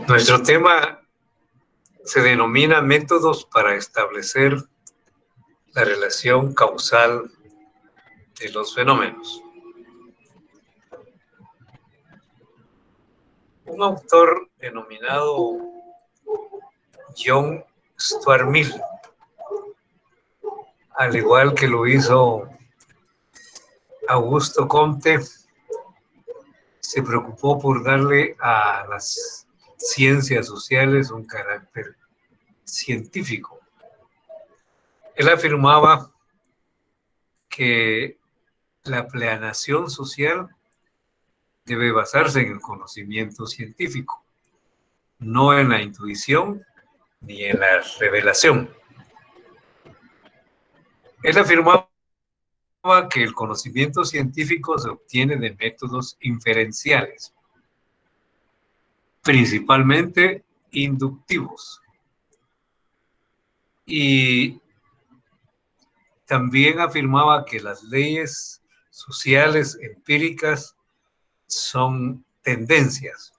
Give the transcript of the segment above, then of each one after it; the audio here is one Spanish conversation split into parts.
Nuestro tema se denomina métodos para establecer la relación causal de los fenómenos. Un autor denominado John Stuart Mill, al igual que lo hizo Augusto Comte, se preocupó por darle a las ciencias sociales un carácter científico. Él afirmaba que la planeación social debe basarse en el conocimiento científico, no en la intuición ni en la revelación. Él afirmaba que el conocimiento científico se obtiene de métodos inferenciales, principalmente inductivos. Y también afirmaba que las leyes sociales empíricas son tendencias.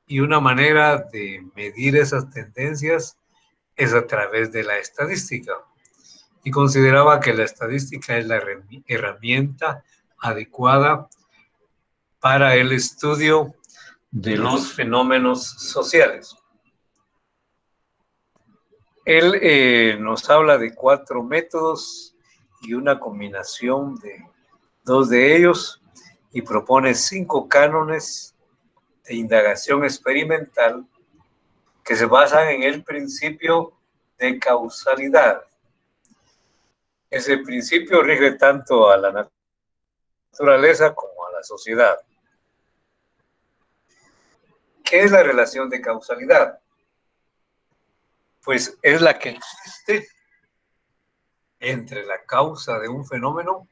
Y una manera de medir esas tendencias es a través de la estadística. Y consideraba que la estadística es la herramienta adecuada para el estudio de los fenómenos sociales. Él nos habla de 4 métodos y una combinación de 2 de ellos y propone 5 cánones de indagación experimental que se basan en el principio de causalidad. Ese principio rige tanto a la naturaleza como a la sociedad. ¿Qué es la relación de causalidad? Pues es la que existe entre la causa de un fenómeno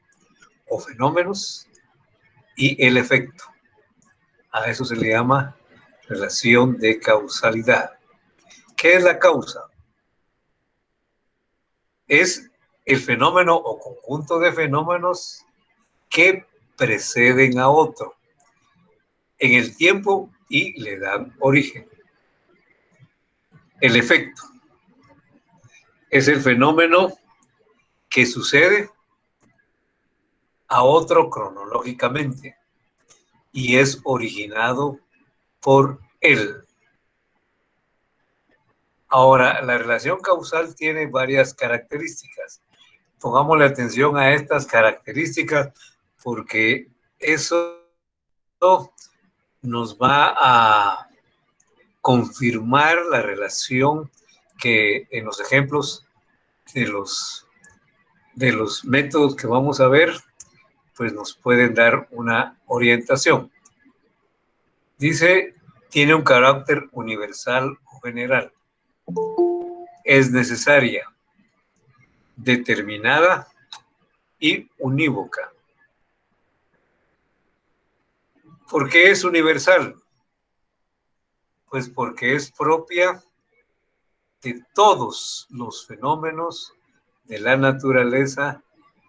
o fenómenos y el efecto. A eso se le llama relación de causalidad. ¿Qué es la causa? Es el fenómeno o conjunto de fenómenos que preceden a otro en el tiempo y le dan origen. El efecto es el fenómeno que sucede a otro cronológicamente y es originado por él. Ahora, la relación causal tiene varias características. Pongámosle atención a estas características porque eso nos va a confirmar la relación que en los ejemplos de los métodos que vamos a ver, pues nos pueden dar una orientación. Dice, tiene un carácter universal o general. Es necesaria, determinada y unívoca. ¿Por qué es universal? Pues porque es propia de todos los fenómenos de la naturaleza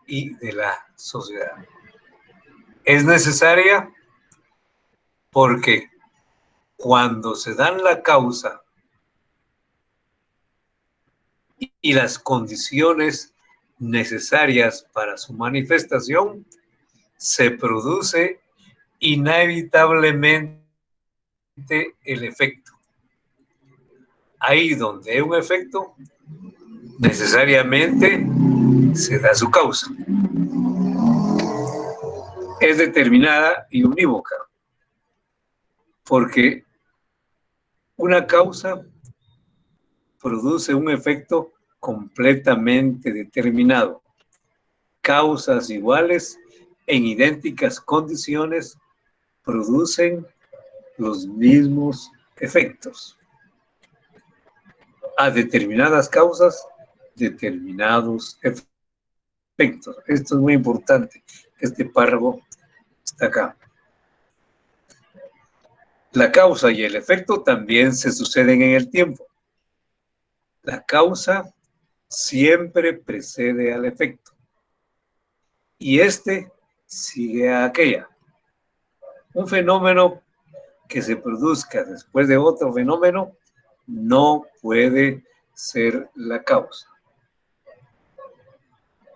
y de la sociedad. Es necesaria porque cuando se dan la causa y las condiciones necesarias para su manifestación, se produce inevitablemente el efecto. Ahí donde hay un efecto, necesariamente se da su causa. Es determinada y unívoca, porque una causa produce un efecto completamente determinado. Causas iguales en idénticas condiciones producen los mismos efectos. A determinadas causas, determinados efectos. Esto es muy importante. Este párrafo está acá. La causa y el efecto también se suceden en el tiempo. La causa siempre precede al efecto y este sigue a aquella. Un fenómeno que se produzca después de otro fenómeno no puede ser la causa.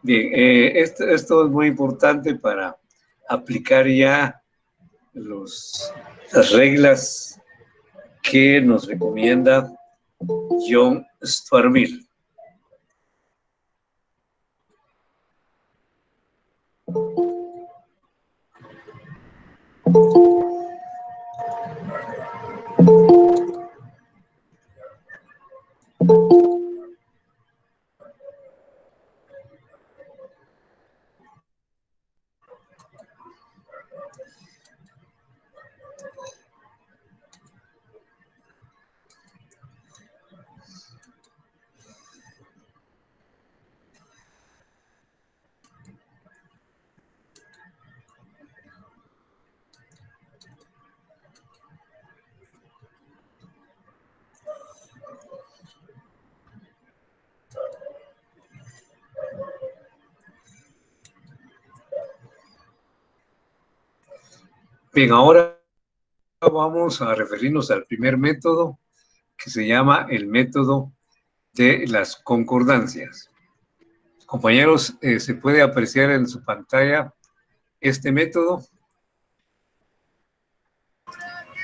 Bien, esto es muy importante para aplicar ya las reglas que nos recomienda John Stuart Mill. Bien, ahora vamos a referirnos al primer método, que se llama el método de las concordancias. Compañeros, ¿se puede apreciar en su pantalla este método?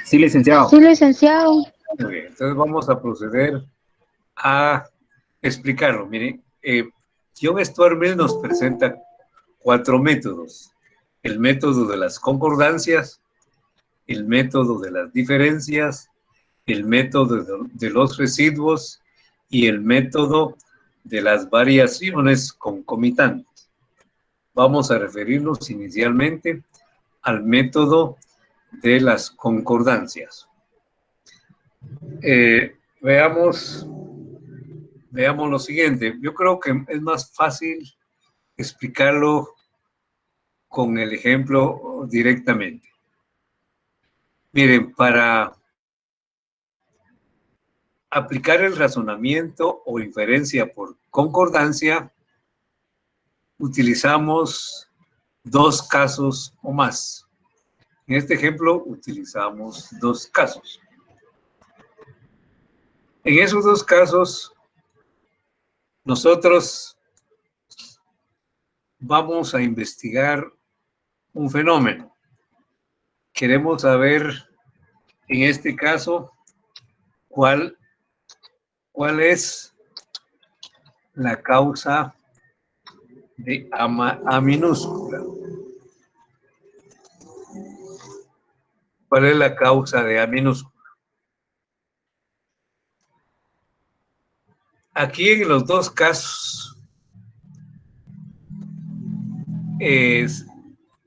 Sí, licenciado. Sí, licenciado. Muy bien, entonces vamos a proceder a explicarlo. Miren, John Stuart Mill nos presenta 4 métodos. El método de las concordancias, el método de las diferencias, el método de los residuos y el método de las variaciones concomitantes. Vamos a referirnos inicialmente al método de las concordancias. Veamos lo siguiente. Yo creo que es más fácil explicarlo con el ejemplo directamente. Miren, para aplicar el razonamiento o inferencia por concordancia, utilizamos 2 casos o más. En este ejemplo, utilizamos 2 casos. En esos 2 casos, nosotros vamos a investigar un fenómeno. Queremos saber, en este caso, cuál es la causa de A minúscula. ¿Cuál es la causa de A minúscula? Aquí en los 2 casos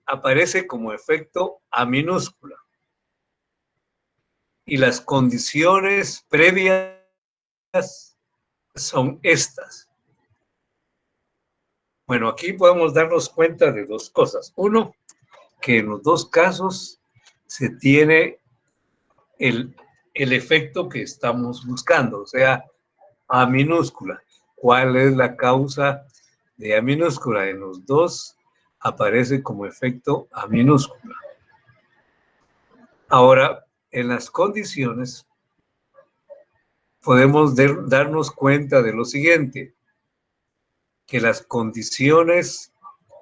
aparece como efecto A minúscula. Y las condiciones previas son estas. Bueno, aquí podemos darnos cuenta de 2 cosas. Uno, que en los 2 casos se tiene el efecto que estamos buscando, o sea, A minúscula. ¿Cuál es la causa de A minúscula? En los 2 aparece como efecto A minúscula. Ahora, en las condiciones podemos darnos cuenta de lo siguiente, que las condiciones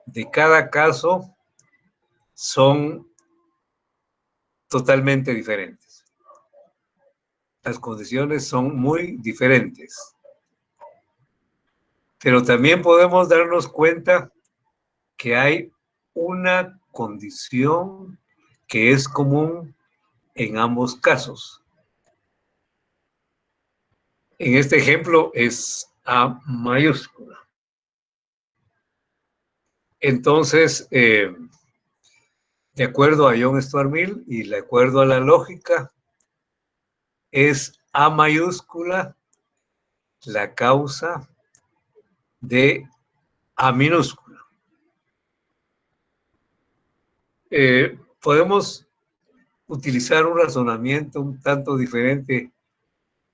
de cada caso son totalmente diferentes. Las condiciones son muy diferentes. Pero también podemos darnos cuenta que hay una condición que es común en ambos casos. En este ejemplo es A mayúscula. Entonces, de acuerdo a John Stuart Mill y de acuerdo a la lógica, es A mayúscula la causa de A minúscula. Podemos utilizar un razonamiento un tanto diferente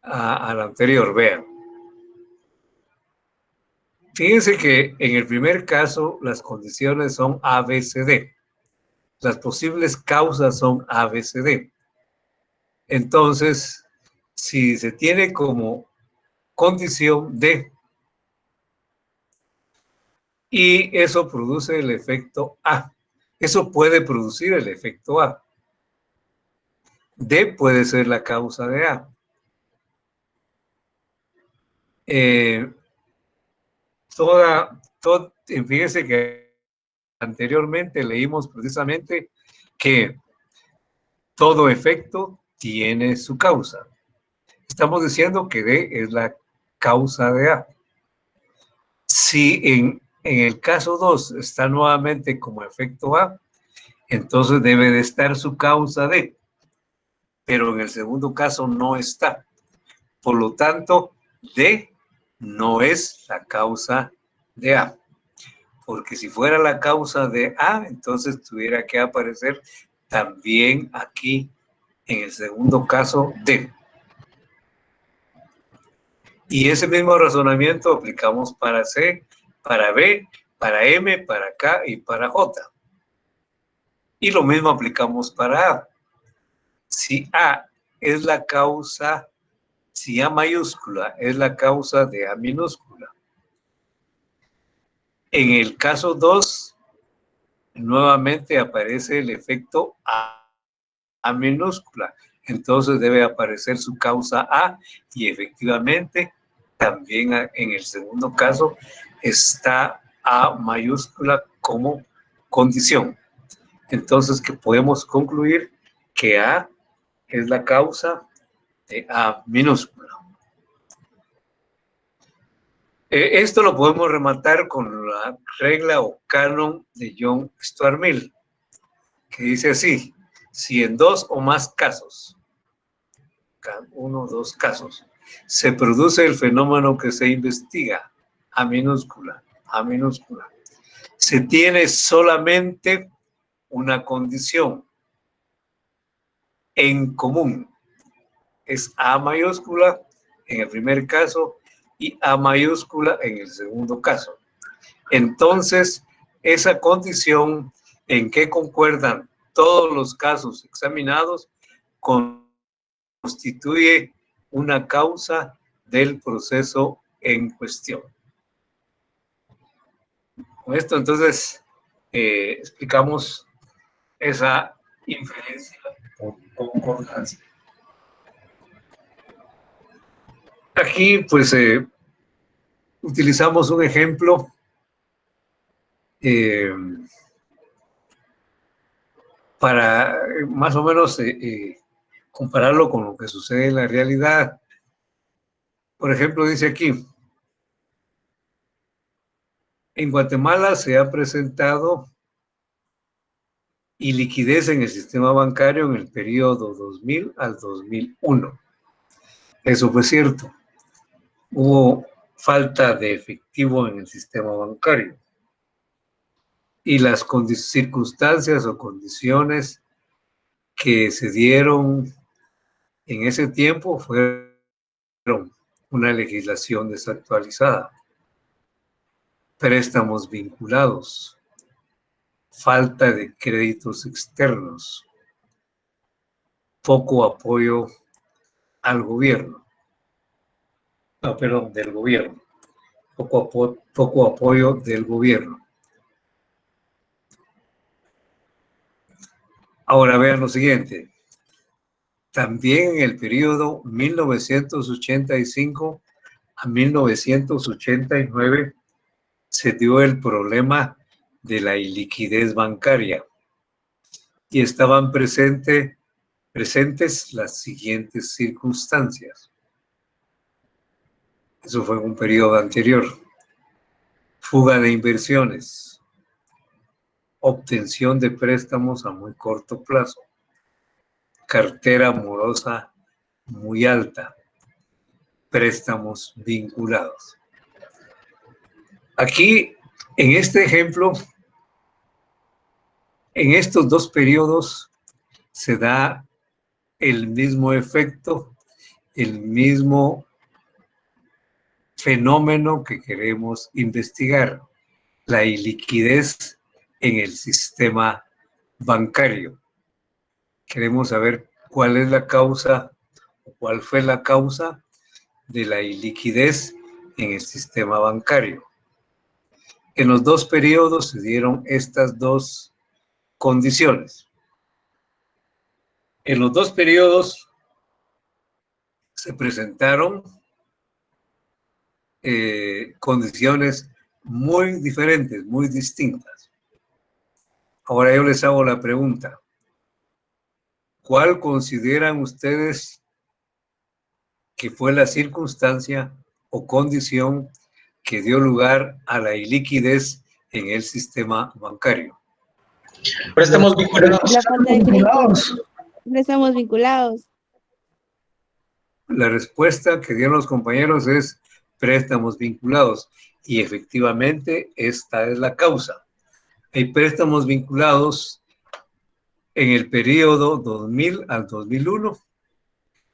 al anterior. Vean. Fíjense que en el primer caso las condiciones son A, B, C, D. Las posibles causas son A, B, C, D. Entonces, si se tiene como condición D, y eso produce el efecto A, eso puede producir el efecto A. D puede ser la causa de A. Fíjese que anteriormente leímos precisamente que todo efecto tiene su causa. Estamos diciendo que D es la causa de A. Si en el caso 2 está nuevamente como efecto A, entonces debe de estar su causa D, pero en el segundo caso no está. Por lo tanto, D no es la causa de A, porque si fuera la causa de A, entonces tuviera que aparecer también aquí en el segundo caso D. Y ese mismo razonamiento aplicamos para C, para B, para M, para K y para J. Y lo mismo aplicamos para A. Si A es la causa, si A mayúscula es la causa de A minúscula, en el caso 2, nuevamente aparece el efecto A minúscula. Entonces debe aparecer su causa A y efectivamente también en el segundo caso está A mayúscula como condición. Entonces que podemos concluir que A es la causa de A minúscula. Esto lo podemos rematar con la regla o canon de John Stuart Mill, que dice así: si en dos o más casos, uno o dos casos, se produce el fenómeno que se investiga, A minúscula, se tiene solamente una condición en común, es A mayúscula en el primer caso y A mayúscula en el segundo caso. Entonces, esa condición en que concuerdan todos los casos examinados constituye una causa del proceso en cuestión. Con esto, entonces, explicamos esa inferencia por concordancia. Aquí, pues, utilizamos un ejemplo para más o menos compararlo con lo que sucede en la realidad. Por ejemplo, dice aquí, en Guatemala se ha presentado iliquidez en el sistema bancario en el periodo 2000 al 2001. Eso fue cierto. Hubo falta de efectivo en el sistema bancario. Y las circunstancias o condiciones que se dieron en ese tiempo fueron una legislación desactualizada, préstamos vinculados, falta de créditos externos, poco apoyo al gobierno, del gobierno, poco apoyo del gobierno. Ahora vean lo siguiente. También en el periodo 1985 a 1989 se dio el problema de la iliquidez bancaria y estaban presentes las siguientes circunstancias. Eso fue en un periodo anterior. Fuga de inversiones, obtención de préstamos a muy corto plazo, cartera morosa muy alta, préstamos vinculados. Aquí, en este ejemplo, en estos dos periodos se da el mismo efecto, el mismo fenómeno que queremos investigar, la iliquidez en el sistema bancario. Queremos saber cuál es la causa o cuál fue la causa de la iliquidez en el sistema bancario. En los dos periodos se dieron estas dos condiciones. En los dos periodos se presentaron condiciones muy diferentes, muy distintas. Ahora yo les hago la pregunta. ¿Cuál consideran ustedes que fue la circunstancia o condición que dio lugar a la iliquidez en el sistema bancario? Préstamos vinculados. La falta de crédito. Préstamos vinculados. La respuesta que dieron los compañeros es préstamos vinculados. Y efectivamente, esta es la causa. Hay préstamos vinculados en el periodo 2000 al 2001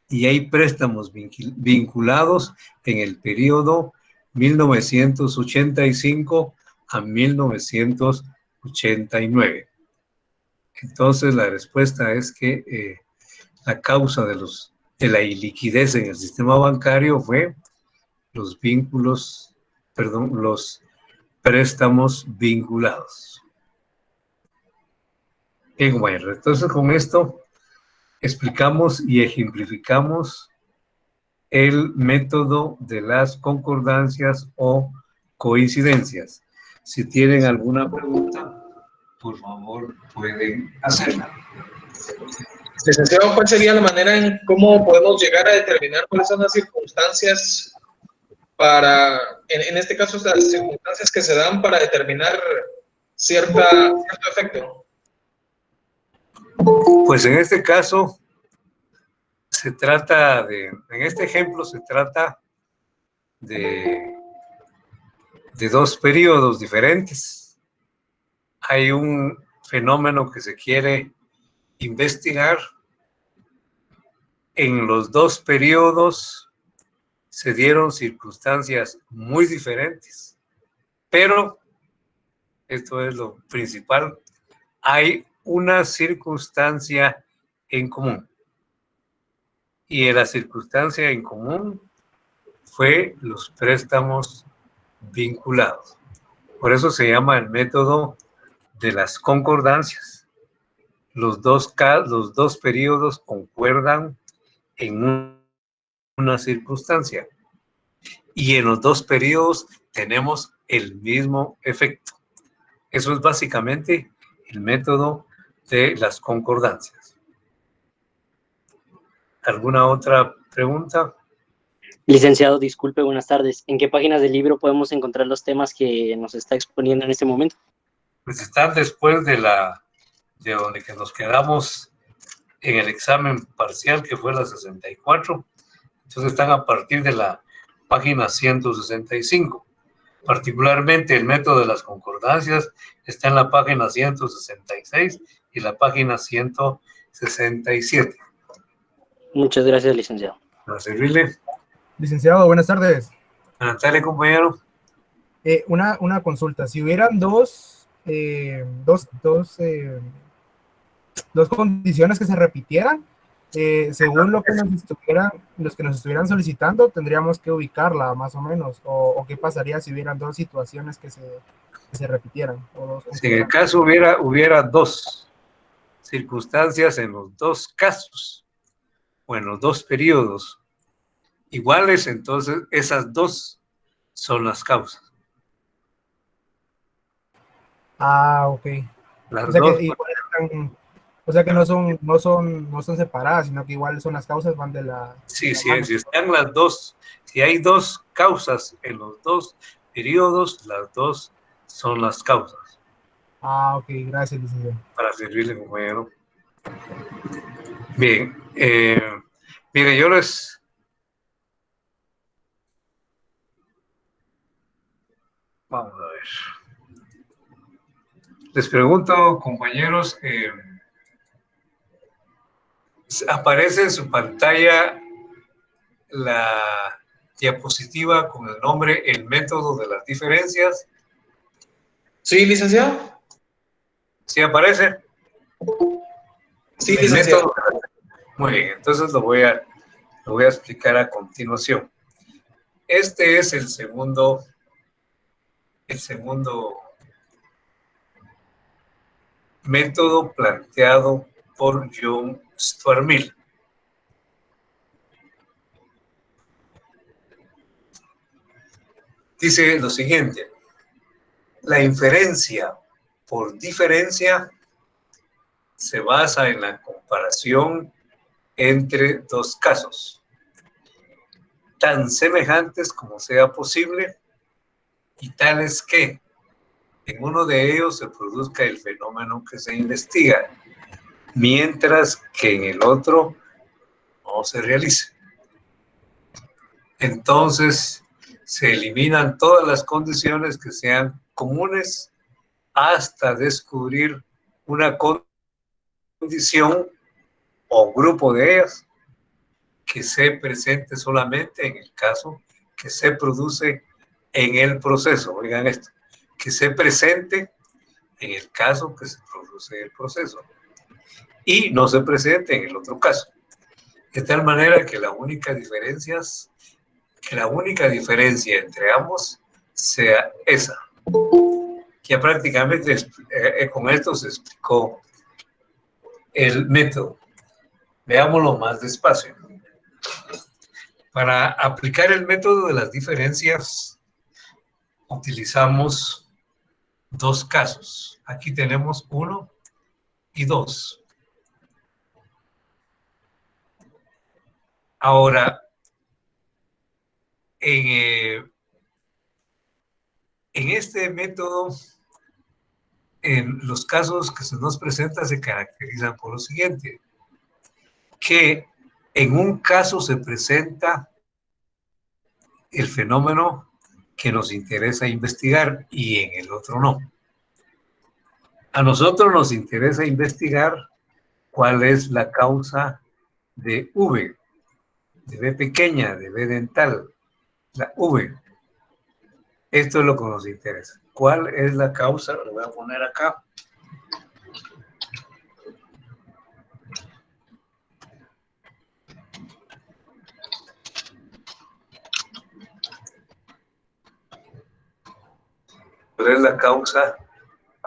y hay préstamos vinculados en el periodo 1985 a 1989. Entonces, la respuesta es que la causa de la iliquidez en el sistema bancario fue los préstamos vinculados. Bien, bueno, entonces con esto explicamos y ejemplificamos el método de las concordancias o coincidencias. Si tienen alguna pregunta, por favor, pueden hacerla. Licenciado, ¿cuál sería la manera en cómo podemos llegar a determinar cuáles son las circunstancias en este caso, las circunstancias que se dan para determinar cierto efecto? Pues en este caso, en este ejemplo se trata de dos periodos diferentes. Hay un fenómeno que se quiere investigar. En los dos periodos se dieron circunstancias muy diferentes, pero esto es lo principal, hay una circunstancia en común. Y la circunstancia en común fue los préstamos vinculados. Por eso se llama el método de las concordancias. Los dos periodos concuerdan en una circunstancia. Y en los dos periodos tenemos el mismo efecto. Eso es básicamente el método de las concordancias. ¿Alguna otra pregunta? Licenciado, disculpe, buenas tardes. ¿En qué páginas del libro podemos encontrar los temas que nos está exponiendo en este momento? Pues están después de donde que nos quedamos en el examen parcial, que fue la 64. Entonces están a partir de la página 165. Particularmente el método de las concordancias está en la página 166 y la página 167. Muchas gracias, licenciado. ¿Para servirle? Licenciado, buenas tardes. Dale, compañero. Una consulta. Si hubieran dos condiciones que se repitieran, según los que nos estuvieran solicitando, tendríamos que ubicarla más o menos, o qué pasaría si hubieran dos situaciones que se repitieran. Si en el caso hubiera dos circunstancias en los dos casos, o en los dos periodos iguales, entonces esas dos son las causas. Ah, ok. O sea que no son separadas, sino que igual son las causas, van de la... Sí, si están las dos, si hay dos causas en los dos periodos, las dos son las causas. Ah, ok, gracias, licenciado. Para servirle, compañero. Bien, mire, yo vamos a ver. Les pregunto, compañeros, aparece en su pantalla la diapositiva con el nombre El método de las diferencias. Sí, licenciado. ¿Sí aparece? Sí, licenciado. Muy bien, entonces lo voy a explicar a continuación. Este es el segundo método planteado por John Stuart Mill. Dice lo siguiente: la inferencia por diferencia se basa en la comparación entre dos casos, tan semejantes como sea posible y tales que en uno de ellos se produzca el fenómeno que se investiga, mientras que en el otro no se realice. Entonces, se eliminan todas las condiciones que sean comunes hasta descubrir una condición o grupo de ellas que se presente solamente en el caso que se produce en el proceso. Oigan esto, que se presente en el caso que se produce el proceso y no se presente en el otro caso. De tal manera que la única diferencia entre ambos sea esa. Ya prácticamente con esto se explicó el método. Veámoslo más despacio. Para aplicar el método de las diferencias, utilizamos dos casos. Aquí tenemos 1 y 2. Ahora, en este método, en los casos que se nos presentan se caracterizan por lo siguiente: que en un caso se presenta el fenómeno que nos interesa investigar y en el otro no. A nosotros nos interesa investigar cuál es la causa de V, de B pequeña, de B dental, la V. Esto es lo que nos interesa. ¿Cuál es la causa? Lo voy a poner acá. ¿Cuál es la causa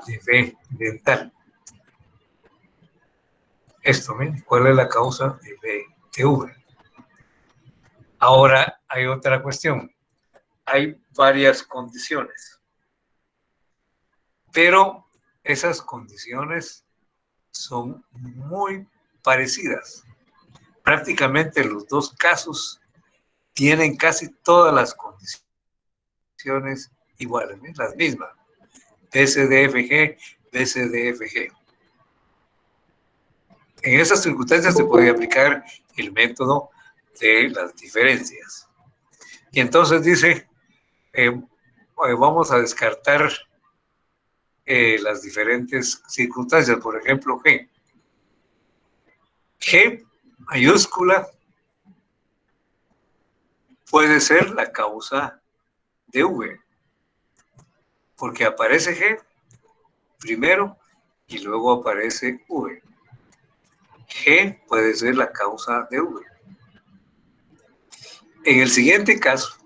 de B dental? Esto, ¿ven? ¿Cuál es la causa de B de V? Ahora hay otra cuestión. Hay varias condiciones, pero esas condiciones son muy parecidas. Prácticamente los dos casos tienen casi todas las condiciones iguales, ¿eh? Las mismas. BCDFG, BCDFG. En esas circunstancias se puede aplicar el método de las diferencias. Y entonces dice, vamos a descartar las diferentes circunstancias. Por ejemplo, G. G mayúscula puede ser la causa de V, porque aparece G primero y luego aparece V. G puede ser la causa de V. En el siguiente caso,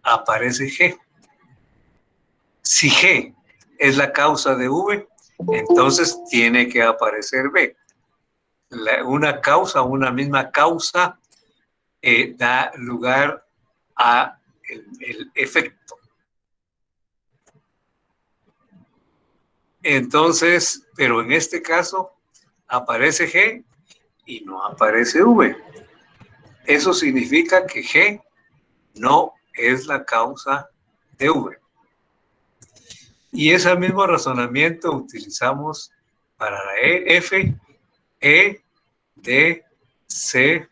aparece G. Si G es la causa de V, entonces tiene que aparecer B. Una misma causa da lugar a el efecto. Entonces, pero en este caso aparece G y no aparece V. Eso significa que G no es la causa de V. Y ese mismo razonamiento utilizamos para la F, E, D, C,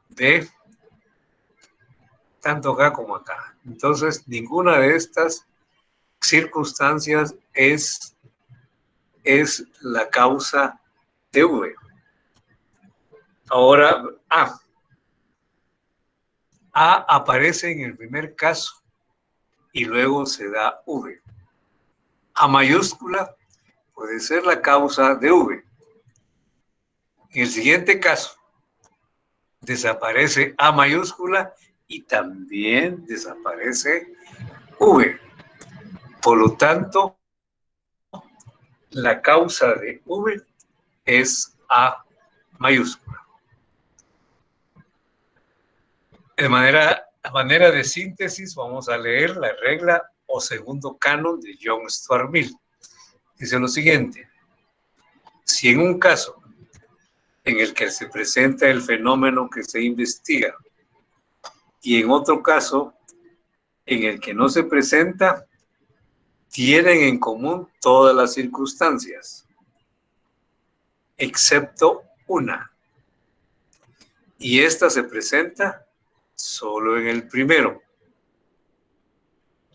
D, tanto acá como acá. Entonces, ninguna de estas circunstancias es la causa de V. Ahora, A aparece en el primer caso y luego se da V. A mayúscula puede ser la causa de V. En el siguiente caso, desaparece A mayúscula y también desaparece V. Por lo tanto, la causa de V es A mayúscula. A manera de síntesis, vamos a leer la regla o segundo canon de John Stuart Mill. Dice lo siguiente: si en un caso en el que se presenta el fenómeno que se investiga y en otro caso en el que no se presenta, tienen en común todas las circunstancias, excepto una, y esta se presenta solo en el primero.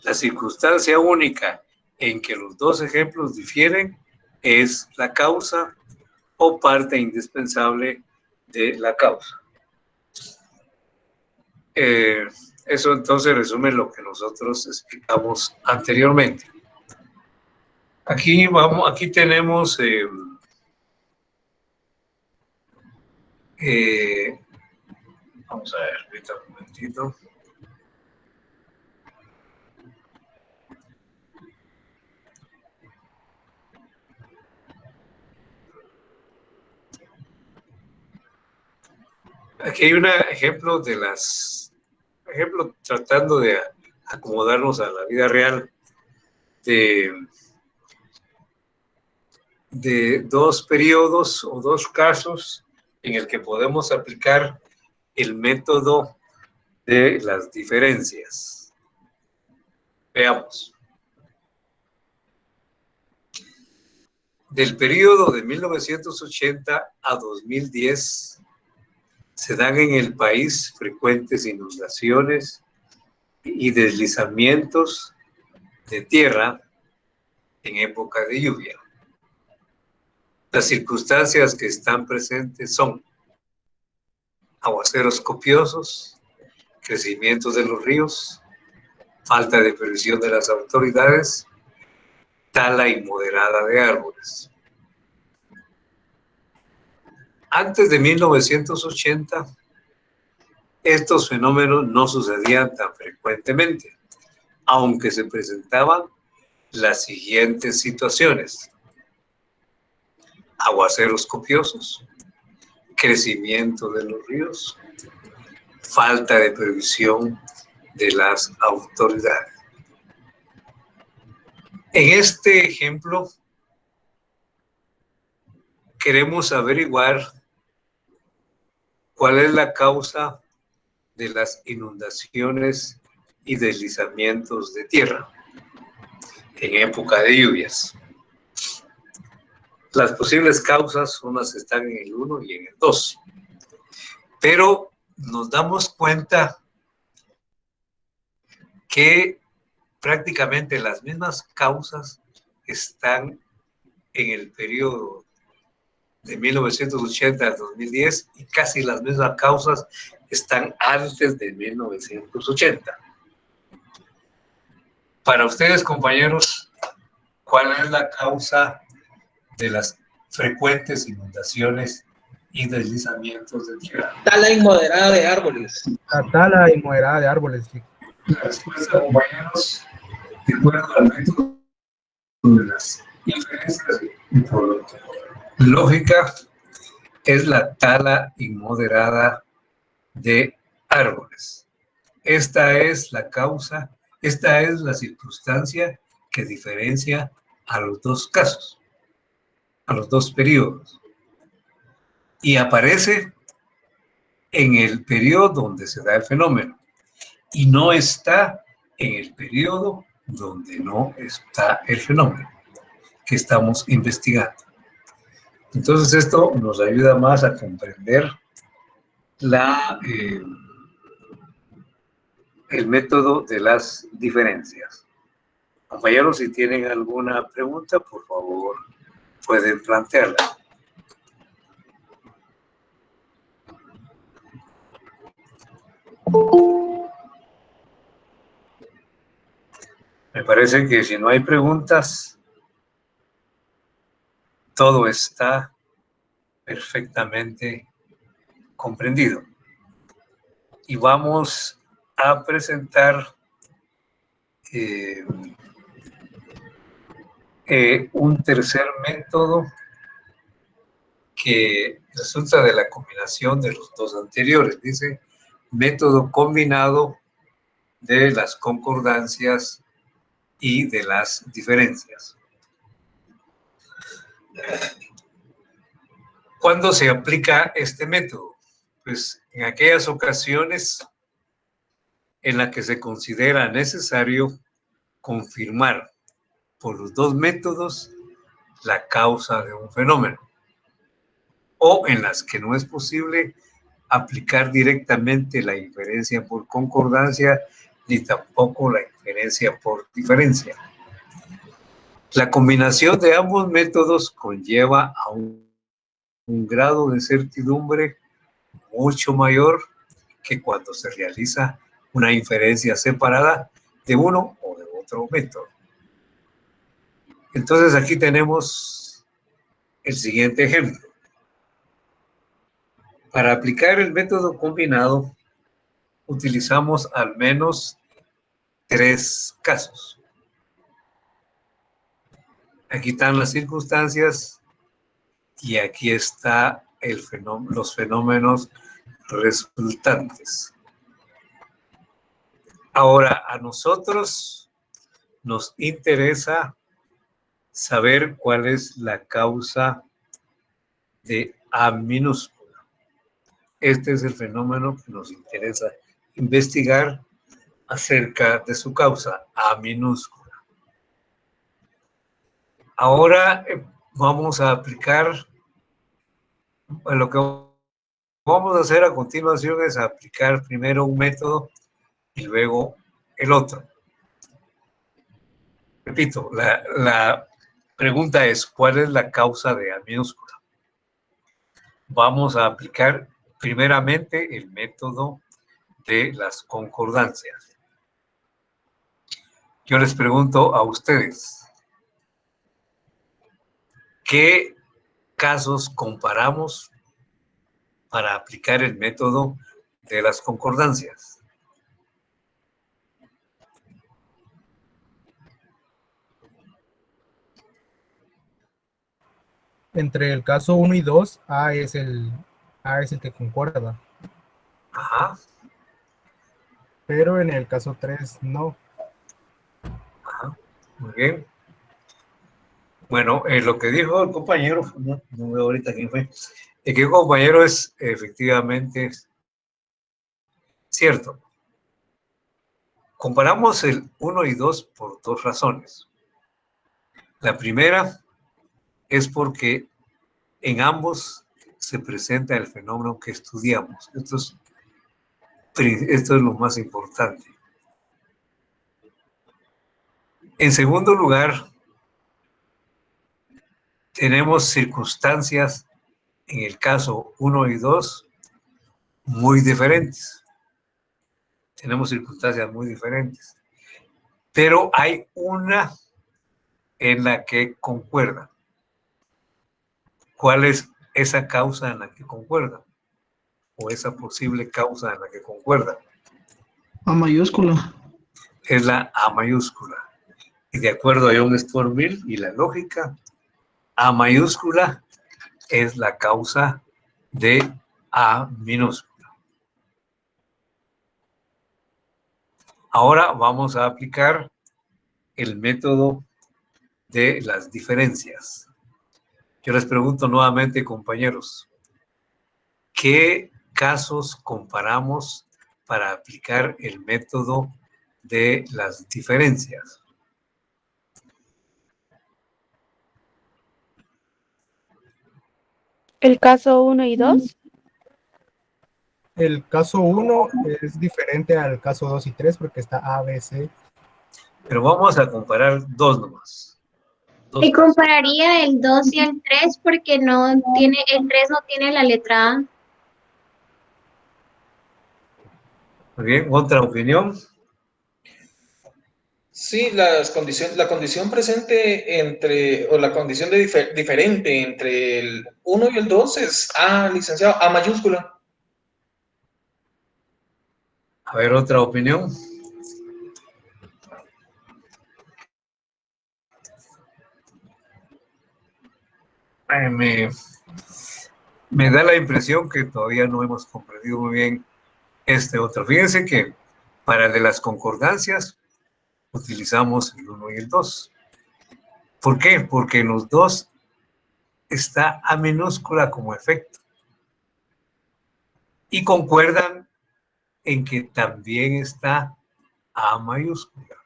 La circunstancia única en que los dos ejemplos difieren es la causa o parte indispensable de la causa. Eso entonces resume lo que nosotros explicamos anteriormente. Aquí tenemos vamos a ver, ahorita un momentito. Aquí hay un ejemplo tratando de acomodarnos a la vida real de dos periodos o dos casos en el que podemos aplicar el método de las diferencias. Veamos. Del periodo de 1980 a 2010 se dan en el país frecuentes inundaciones y deslizamientos de tierra en época de lluvia. Las circunstancias que están presentes son aguaceros copiosos, crecimiento de los ríos, falta de previsión de las autoridades, tala inmoderada de árboles. Antes de 1980, estos fenómenos no sucedían tan frecuentemente, aunque se presentaban las siguientes situaciones: aguaceros copiosos, crecimiento de los ríos, falta de previsión de las autoridades. En este ejemplo, queremos averiguar cuál es la causa de las inundaciones y deslizamientos de tierra en época de lluvias. Las posibles causas, unas están en el 1 y en el 2, pero nos damos cuenta que prácticamente las mismas causas están en el periodo de 1980 al 2010 y casi las mismas causas están antes de 1980. Para ustedes, compañeros, ¿cuál es la causa de las frecuentes inundaciones y deslizamientos de tierra? Tala inmoderada de árboles. La tala inmoderada de árboles. Sí. La respuesta, compañeros, de acuerdo al método de las inferencias por lógica, es la tala inmoderada de árboles. Esta es la causa, esta es la circunstancia que diferencia a los dos casos, a los dos periodos. Y aparece en el periodo donde se da el fenómeno y no está en el periodo donde no está el fenómeno que estamos investigando. Entonces esto nos ayuda más a comprender el método de las diferencias. Compañeros, si tienen alguna pregunta, por favor, pueden plantearla. Me parece que si no hay preguntas, todo está perfectamente comprendido. Y vamos a presentar un tercer método que resulta de la combinación de los dos anteriores. Dice método combinado de las concordancias y de las diferencias. ¿Cuándo se aplica este método? Pues en aquellas ocasiones en las que se considera necesario confirmar por los dos métodos la causa de un fenómeno, o en las que no es posible aplicar directamente la inferencia por concordancia ni tampoco la inferencia por diferencia. La combinación de ambos métodos conlleva a un grado de certidumbre mucho mayor que cuando se realiza una inferencia separada de uno o de otro método. Entonces aquí tenemos el siguiente ejemplo. Para aplicar el método combinado, utilizamos al menos 3 casos. Aquí están las circunstancias y aquí está los fenómenos resultantes. Ahora, a nosotros nos interesa saber cuál es la causa de A minúscula. Este es el fenómeno que nos interesa investigar acerca de su causa, A minúscula. Ahora vamos a aplicar, lo que vamos a hacer a continuación es aplicar primero un método y luego el otro. Repito, la pregunta es, ¿cuál es la causa de A minúscula? Vamos a aplicar primeramente el método de las concordancias. Yo les pregunto a ustedes, ¿qué casos comparamos para aplicar el método de las concordancias? Entre el caso 1 y 2, A es el que concuerda, Ajá, pero en el caso 3 no. ajá, muy bien. Bueno, lo que dijo el compañero, no veo ahorita quién fue, el que el compañero es efectivamente cierto. Comparamos el 1 y 2 por 2 razones. La primera es porque en ambos se presenta el fenómeno que estudiamos. Esto es lo más importante. En segundo lugar, tenemos circunstancias en el caso 1 y 2 muy diferentes. Tenemos circunstancias muy diferentes. Pero hay una en la que concuerda. ¿Cuál es esa causa en la que concuerda? O esa posible causa en la que concuerda. A mayúscula. Es la A mayúscula. Y de acuerdo a John Stuart Mill y la lógica, A mayúscula es la causa de A minúscula. Ahora vamos a aplicar el método de las diferencias. Yo les pregunto nuevamente, compañeros, ¿qué casos comparamos para aplicar el método de las diferencias? El caso 1 y 2. El caso 1 es diferente al caso 2 y 3 porque está A, B, C. Pero vamos a comparar dos nomás. Y compararía el 2 y el 3 porque el 3 no tiene la letra A. Muy bien, ¿otra opinión? Sí, la condición presente entre, o la condición de diferente entre el 1 y el 2 es A, licenciado, A mayúscula. A ver, otra opinión. Me da la impresión que todavía no hemos comprendido muy bien este otro. Fíjense que para el de las concordancias utilizamos el 1 y el 2. ¿Por qué? Porque en los dos está A minúscula como efecto. Y concuerdan en que también está A mayúscula.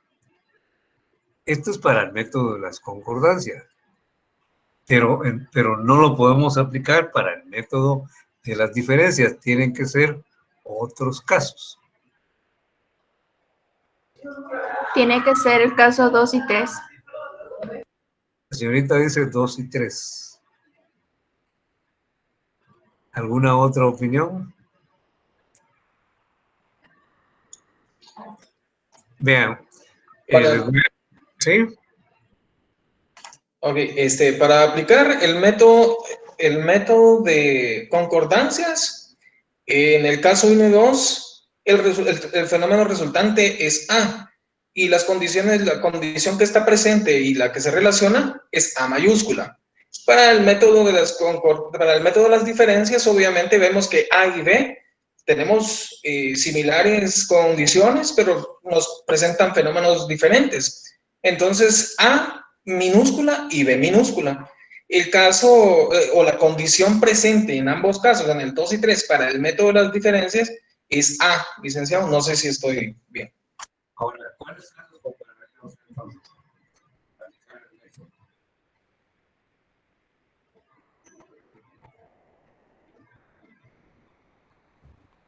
Esto es para el método de las concordancias, pero no lo podemos aplicar para el método de las diferencias. Tienen que ser otros casos. Tiene que ser el caso 2 y 3. La señorita dice 2 y 3. ¿Alguna otra opinión? Vean. ¿Sí? Ok, para aplicar el método de concordancias, en el caso 1 y 2, el fenómeno resultante es A, y la condición que está presente y la que se relaciona es A mayúscula. Para el método de las diferencias, obviamente vemos que A y B tenemos similares condiciones, pero nos presentan fenómenos diferentes. Entonces, A minúscula y B minúscula. El caso o la condición presente en ambos casos, en el 2 y 3, para el método de las diferencias, es A, licenciado. No sé si estoy bien. Ahora, ¿cuáles casos compararemos entonces?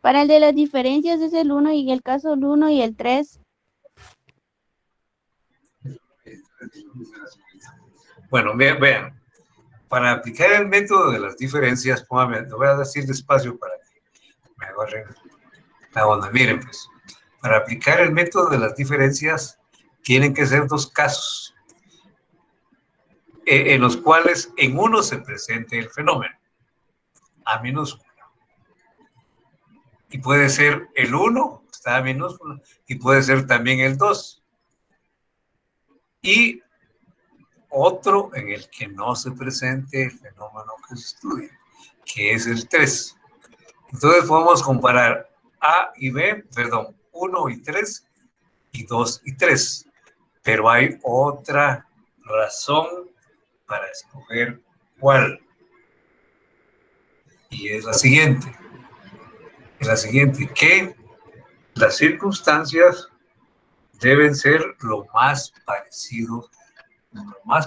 Para el de las diferencias es el 1 y el caso el 1 y el 3. Bueno, vean. Para aplicar el método de las diferencias, póngame, lo voy a decir despacio para que me agarren la onda. Miren, pues, para aplicar el método de las diferencias, tienen que ser dos casos, en los cuales en uno se presente el fenómeno, A minúscula. Y puede ser el 1, está A minúscula, y puede ser también el 2. Y otro en el que no se presente el fenómeno que se estudia, que es el 3. Entonces podemos comparar A y B, perdón, 1 y 3 y 2 y 3. Pero hay otra razón para escoger cuál. Y es la siguiente. Que las circunstancias deben ser lo más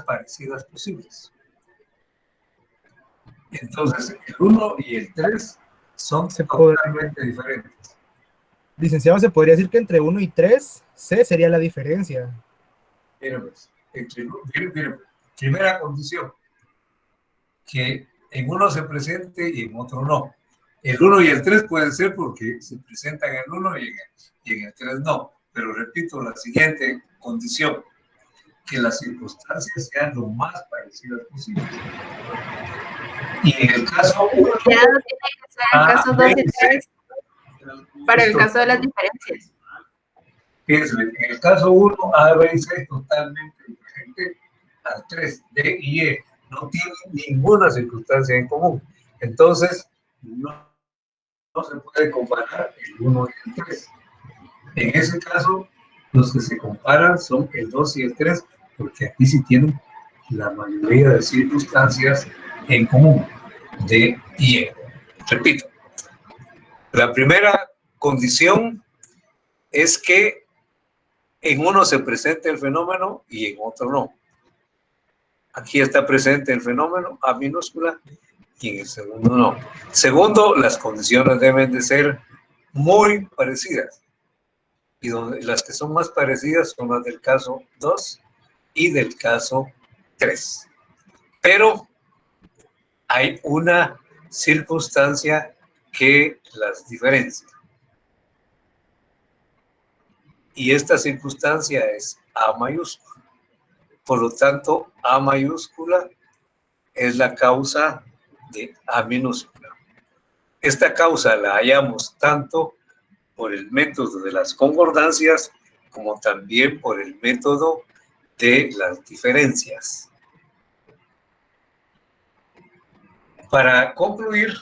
parecidas posibles. Entonces, el 1 y el 3 son totalmente diferentes. Licenciado, ¿se podría decir que entre 1 y 3, C sería la diferencia? Miren, primera condición, que en uno se presente y en otro no. El 1 y el 3 pueden ser porque se presentan en el 1 y en el 3 no. Pero repito, la siguiente condición, que las circunstancias sean lo más parecidas posibles. Y en el caso 1, Ya no tiene que ser el caso 2 y 3 para el caso de las diferencias. Fíjense, en el caso 1, A, B y C es totalmente diferente al 3, D y E. No tienen ninguna circunstancia en común. Entonces, no se puede comparar el 1 y el 3. En ese caso, los que se comparan son el 2 y el 3, porque aquí sí tienen la mayoría de circunstancias en común, D y E. Repito, la primera condición es que en uno se presente el fenómeno y en otro no. Aquí está presente el fenómeno A minúscula y en el segundo no. Segundo, las condiciones deben de ser muy parecidas. Y las que son más parecidas son las del caso 2 y del caso 3. Pero hay una circunstancia que las diferencia. Y esta circunstancia es A mayúscula. Por lo tanto, A mayúscula es la causa de A minúscula. Esta causa la hallamos tanto por el método de las concordancias como también por el método de las diferencias. Para concluir,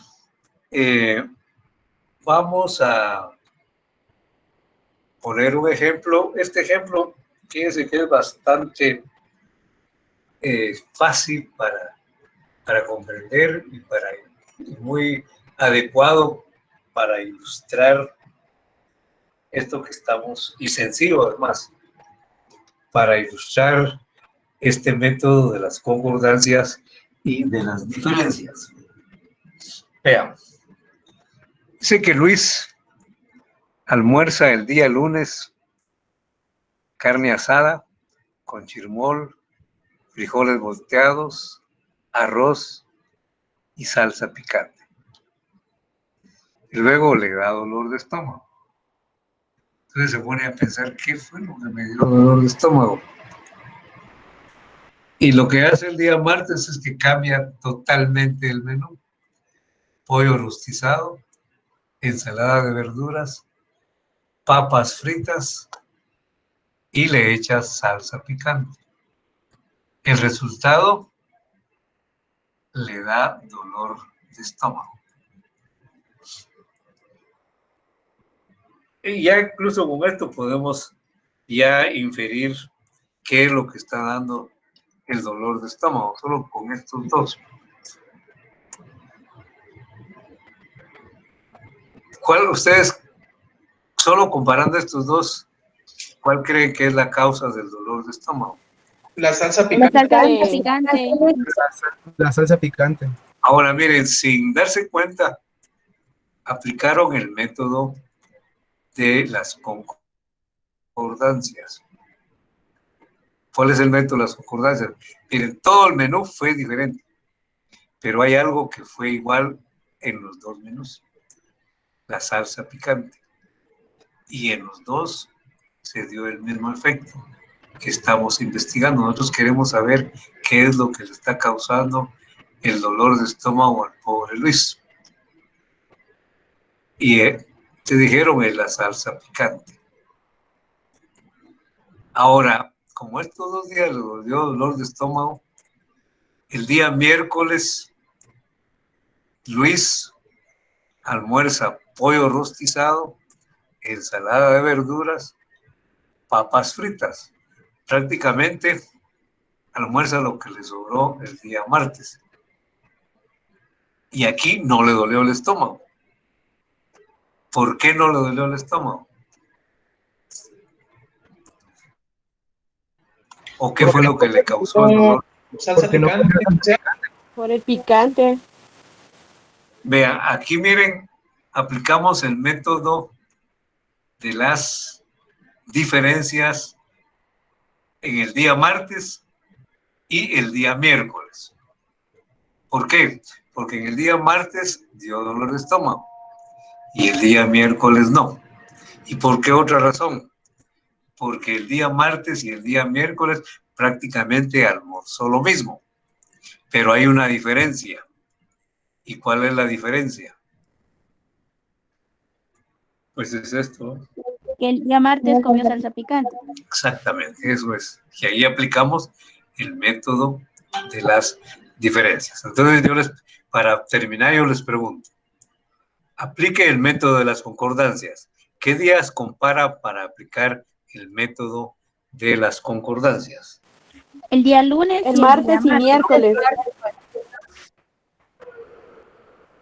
vamos a poner un ejemplo. Este ejemplo, fíjense que es bastante fácil para comprender y muy adecuado para ilustrar esto que estamos, y sencillo además, para ilustrar este método de las concordancias y de las diferencias. Vean, dice que Luis almuerza el día lunes carne asada con chirmol, frijoles volteados, arroz y salsa picante. Y luego le da dolor de estómago. Entonces se pone a pensar, ¿qué fue lo que me dio dolor de estómago? Y lo que hace el día martes es que cambia totalmente el menú. Pollo rostizado, ensalada de verduras, papas fritas y le echa salsa picante. El resultado le da dolor de estómago. Y ya incluso con esto podemos ya inferir qué es lo que está dando el dolor de estómago, solo con estos dos. ¿Cuál ustedes, solo comparando estos dos, cuál creen que es la causa del dolor de estómago? La salsa La picante. salsa picante. La salsa picante. Ahora miren, sin darse cuenta, aplicaron el método de las concordancias. ¿Cuál es el método de las concordancias? Miren, todo el menú fue diferente, pero hay algo que fue igual en los dos menús, la salsa picante. Y en los dos se dio el mismo efecto que estamos investigando. Nosotros queremos saber qué es lo que le está causando el dolor de estómago al pobre Luis. Y te dijeron en la salsa picante. Ahora, como estos 2 días le dio dolor de estómago, el día miércoles Luis almuerza pollo rostizado, ensalada de verduras, papas fritas. Prácticamente almuerza lo que le sobró el día martes. Y aquí no le dolió el estómago. ¿Por qué no le dolió el estómago? ¿O qué fue lo que le causó el dolor? Salsa picante. Por el picante. Vean, aquí miren, aplicamos el método de las diferencias en el día martes y el día miércoles. ¿Por qué? Porque en el día martes dio dolor de estómago y el día miércoles no. ¿Y por qué otra razón? Porque el día martes y el día miércoles prácticamente almorzó lo mismo, pero hay una diferencia. ¿Y cuál es la diferencia? Pues es esto. Que el día martes comió salsa picante. Exactamente, eso es. Y ahí aplicamos el método de las diferencias. Entonces, para terminar, yo les pregunto, aplique el método de las concordancias. ¿Qué días compara para aplicar el método de las concordancias? El día lunes. El martes y miércoles.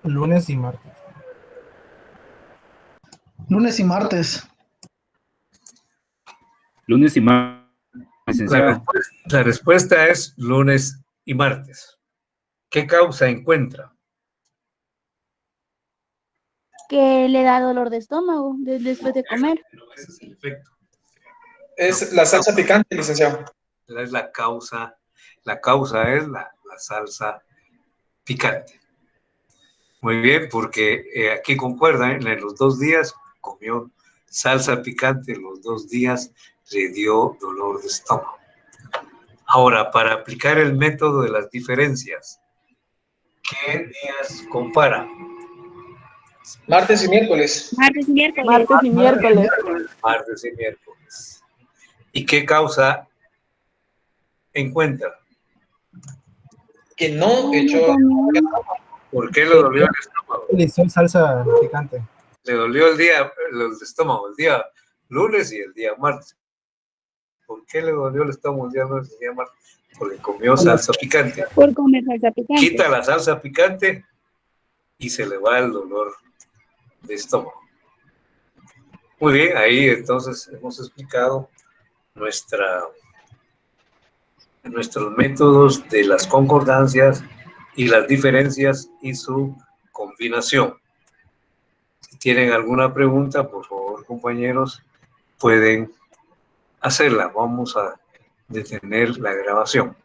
Lunes y martes. Lunes y martes. Lunes y martes. La respuesta es lunes y martes. ¿Qué causa encuentra? Que le da dolor de estómago después de comer. Ese es el efecto. Es la salsa picante, licenciado. Es la causa es la salsa picante. Muy bien, porque aquí concuerdan, en los 2 días comió salsa picante, los 2 días le dio dolor de estómago. Ahora, para aplicar el método de las diferencias, ¿qué días compara? Martes y miércoles. Martes y miércoles. Martes y miércoles. Martes y miércoles. ¿Y qué causa encuentra? Que no echó. ¿Por qué le dolió el estómago? Utilizó salsa picante. Le dolió el estómago el día lunes y el día martes. ¿Por qué le dolió el estómago el día lunes y el día martes? Porque comió salsa picante. Por comer salsa picante. Quita la salsa picante y se le va el dolor de estómago. Muy bien, ahí entonces hemos explicado nuestros métodos de las concordancias y las diferencias y su combinación. Si tienen alguna pregunta, por favor, compañeros, pueden hacerla. Vamos a detener la grabación.